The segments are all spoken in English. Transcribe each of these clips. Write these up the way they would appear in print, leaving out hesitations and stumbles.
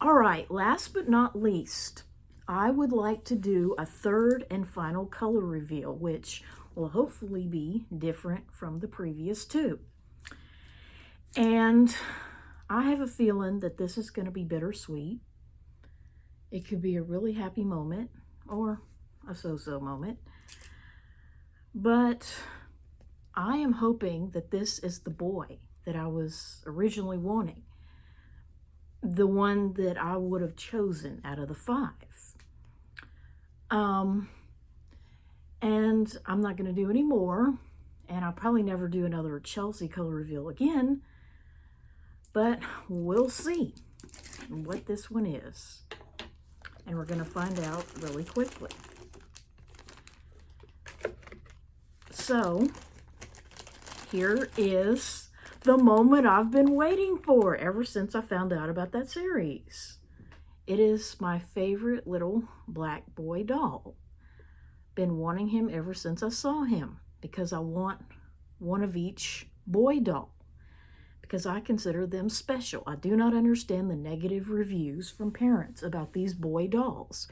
All right, last but not least, I would like to do a third and final color reveal, which will hopefully be different from the previous two. And I have a feeling that this is going to be bittersweet. It could be a really happy moment or a so-so moment. But I am hoping that this is the boy that I was originally wanting. The one that I would have chosen out of the 5. And I'm not going to do any more, and I'll probably never do another Chelsea color reveal again, but we'll see what this one is, and we're going to find out really quickly. So here is the moment I've been waiting for ever since I found out about that series. It is my favorite little black boy doll. Been wanting him ever since I saw him because I want one of each boy doll because I consider them special. I do not understand the negative reviews from parents about these boy dolls.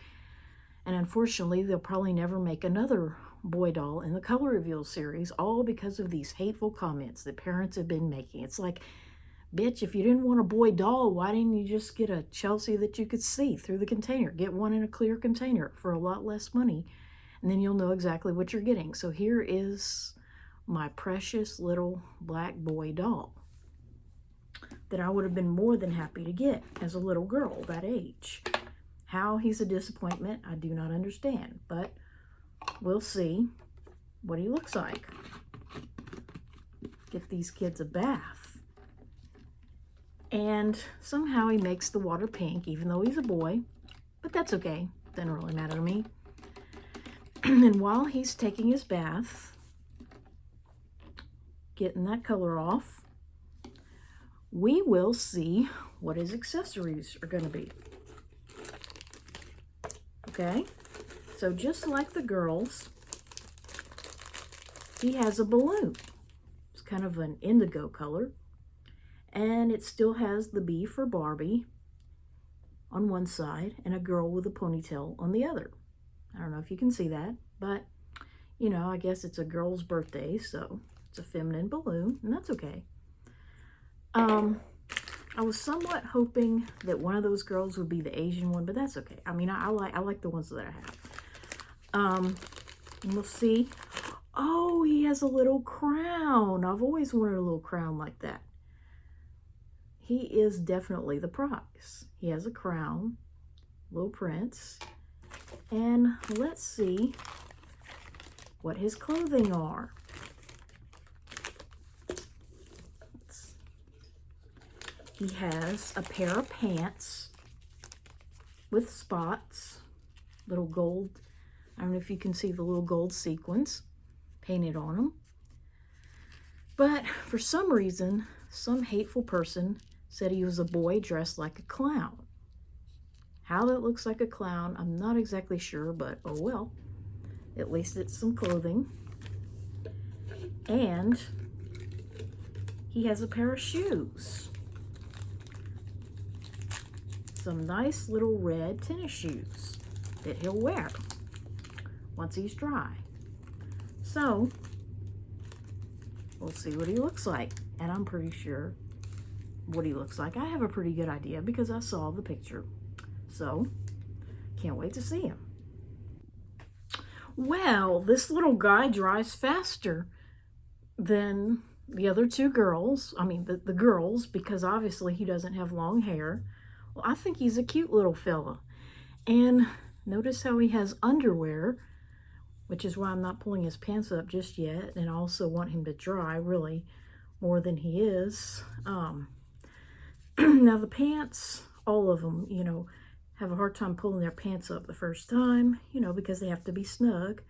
And unfortunately, they'll probably never make another boy doll in the color reveal series, all because of these hateful comments that parents have been making. It's like, bitch, if you didn't want a boy doll, why didn't you just get a Chelsea that you could see through the container? Get one in a clear container for a lot less money, and then you'll know exactly what you're getting. So here is my precious little black boy doll that I would have been more than happy to get as a little girl that age. How he's a disappointment, I do not understand, but we'll see what he looks like. Get these kids a bath. And somehow he makes the water pink, even though he's a boy, but that's okay. Doesn't really matter to me. And while he's taking his bath, getting that color off, we will see what his accessories are going to be. Okay, so just like the girls, he has a balloon. It's kind of an indigo color, and it still has the B for Barbie on one side and a girl with a ponytail on the other. I don't know if you can see that, but you know, I guess it's a girl's birthday, so it's a feminine balloon, and that's okay. I was somewhat hoping that one of those girls would be the Asian one, but that's okay. I mean, I like the ones that I have. And we'll see. Oh, he has a little crown. I've always wanted a little crown like that. He is definitely the prize. He has a crown, little prince. And let's see what his clothing are. He has a pair of pants with spots, little gold. I don't know if you can see the little gold sequins painted on them. But for some reason, some hateful person said he was a boy dressed like a clown. How that looks like a clown, I'm not exactly sure, but oh well. At least it's some clothing. And he has a pair of shoes. Some nice little red tennis shoes that he'll wear once he's dry. So, we'll see what he looks like. And I'm pretty sure what he looks like. I have a pretty good idea because I saw the picture. So, can't wait to see him. Well, this little guy dries faster than the other two girls. I mean, the girls, because obviously he doesn't have long hair. Well, I think he's a cute little fella. And notice how he has underwear, which is why I'm not pulling his pants up just yet. And I also want him to dry, really, more than he is. Now, the pants, all of them, you know, have a hard time pulling their pants up the first time, you know, because they have to be snug.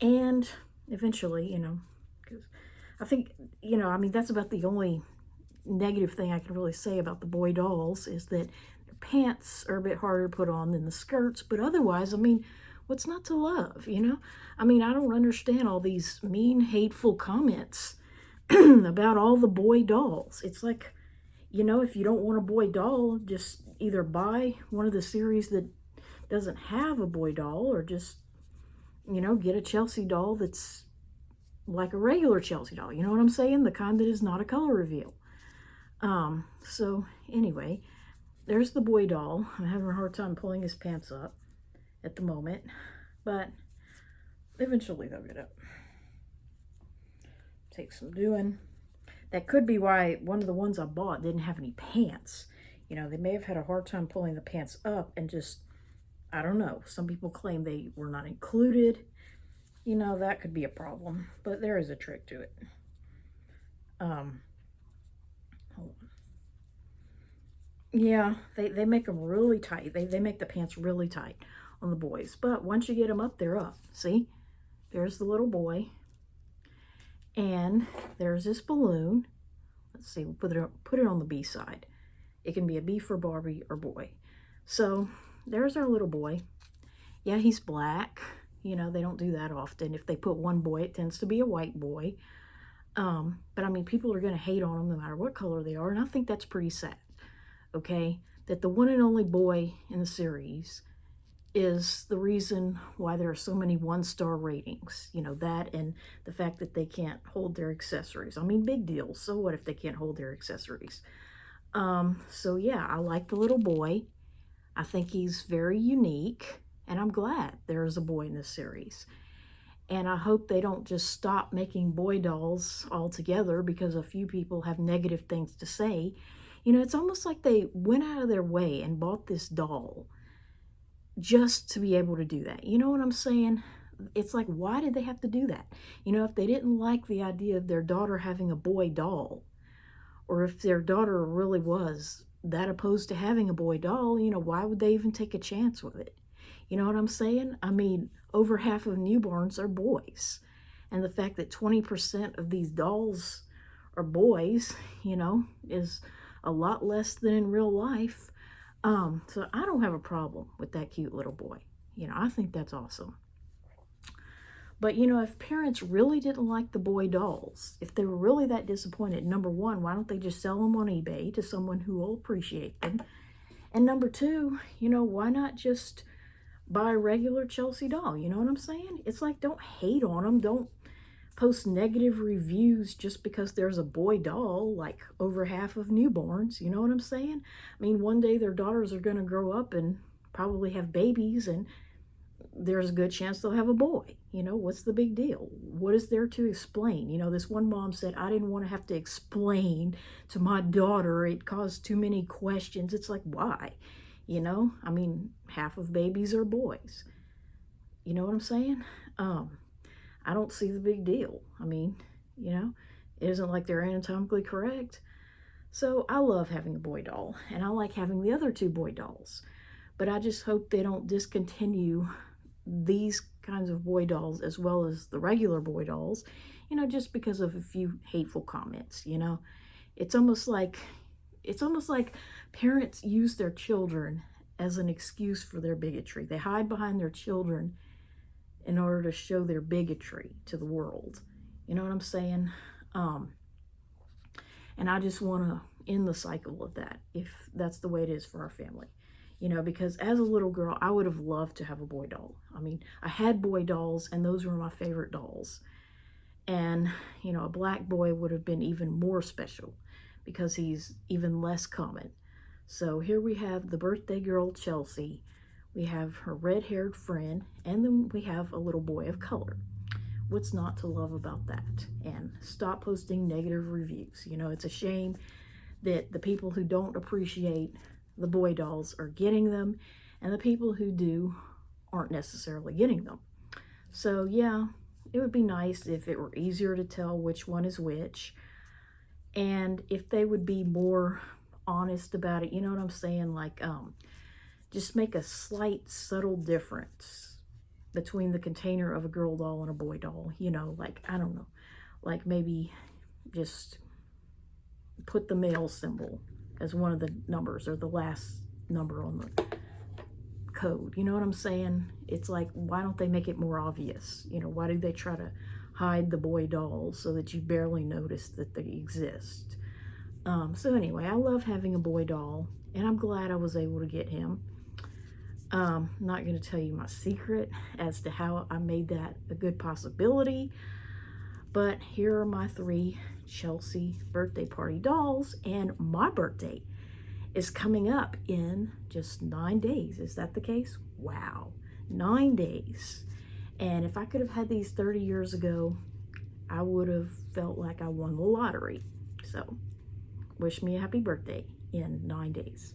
And eventually, you know, because I think, you know, I mean, that's about the only negative thing I can really say about the boy dolls is that their pants are a bit harder to put on than the skirts. But otherwise, I mean, what's not to love, you know? I mean, I don't understand all these mean, hateful comments about all the boy dolls. It's like, You know, if you don't want a boy doll, just either buy one of the series that doesn't have a boy doll, or just, you know, get a Chelsea doll that's like a regular Chelsea doll. You know what I'm saying? The kind that is not a color reveal. So anyway, there's the boy doll. I'm having a hard time pulling his pants up at the moment, but eventually they'll get up. Take some doing. That could be why one of the ones I bought didn't have any pants. You know, they may have had a hard time pulling the pants up and just, I don't know. Some people claim they were not included. You know, that could be a problem, but there is a trick to it. Hold on. Yeah, they make them really tight. They make the pants really tight on the boys. But once you get them up, they're up. See? There's the little boy. And there's this balloon. Let's see, we'll put it on the B side. It can be a B for Barbie or boy. So there's our little boy. Yeah, he's black. You know, they don't do that often. If they put one boy, it tends to be a white boy. But I mean, people are going to hate on them no matter what color they are. And I think that's pretty sad. Okay? That the one and only boy in the series is the reason why there are so many 1-star ratings. You know, that and the fact that they can't hold their accessories. I mean, big deal. So what if they can't hold their accessories? So yeah, I like the little boy. I think he's very unique, and I'm glad there's a boy in this series. And I hope they don't just stop making boy dolls altogether because a few people have negative things to say. You know, it's almost like they went out of their way and bought this doll just to be able to do that. You know what I'm saying? It's like, why did they have to do that? You know, if they didn't like the idea of their daughter having a boy doll, or if their daughter really was that opposed to having a boy doll, you know, why would they even take a chance with it? You know what I'm saying? I mean, over half of newborns are boys. And the fact that 20% of these dolls are boys, you know, is a lot less than in real life. So I don't have a problem with that cute little boy. You know, I think that's awesome. But, you know, if parents really didn't like the boy dolls, if they were really that disappointed, number one, why don't they just sell them on eBay to someone who will appreciate them? And number two, you know, why not just buy a regular Chelsea doll? You know what I'm saying? It's like, don't hate on them. Don't post negative reviews just because there's a boy doll, like over half of newborns. You know what I'm saying? I mean, one day their daughters are going to grow up and probably have babies, and there's a good chance they'll have a boy. You know, what's the big deal? What is there to explain? You know, this one mom said, I didn't want to have to explain to my daughter. It caused too many questions. It's like, why? You know, I mean, half of babies are boys. You know what I'm saying? I don't see the big deal. I mean, you know, it isn't like they're anatomically correct. So I love having a boy doll, and I like having the other two boy dolls. But I just hope they don't discontinue these kinds of boy dolls as well as the regular boy dolls, you know, just because of a few hateful comments, you know. It's almost like parents use their children as an excuse for their bigotry. They hide behind their children in order to show their bigotry to the world. You know what I'm saying? And I just want to end the cycle of that, if that's the way it is for our family. You know, because as a little girl, I would have loved to have a boy doll. I mean, I had boy dolls, and those were my favorite dolls. And, you know, a black boy would have been even more special because he's even less common. So here we have the birthday girl, Chelsea. We have her red-haired friend, and then we have a little boy of color. What's not to love about that? And stop posting negative reviews. You know, it's a shame that the people who don't appreciate the boy dolls are getting them, and the people who do aren't necessarily getting them. So yeah, it would be nice if it were easier to tell which one is which, and if they would be more honest about it. You know what I'm saying? Like, just make a slight subtle difference between the container of a girl doll and a boy doll. You know, like, I don't know, like maybe just put the male symbol as one of the numbers, or the last number on the code. You know what I'm saying? It's like, why don't they make it more obvious? You know, why do they try to hide the boy dolls so that you barely notice that they exist? So anyway, I love having a boy doll, and I'm glad I was able to get him. Not going to tell you my secret as to how I made that a good possibility, but here are my 3 Chelsea birthday party dolls, and my birthday is coming up in just 9 days. Is that the case? Wow, 9 days. And if I could have had these 30 years ago, I would have felt like I won the lottery. So, wish me a happy birthday in 9 days.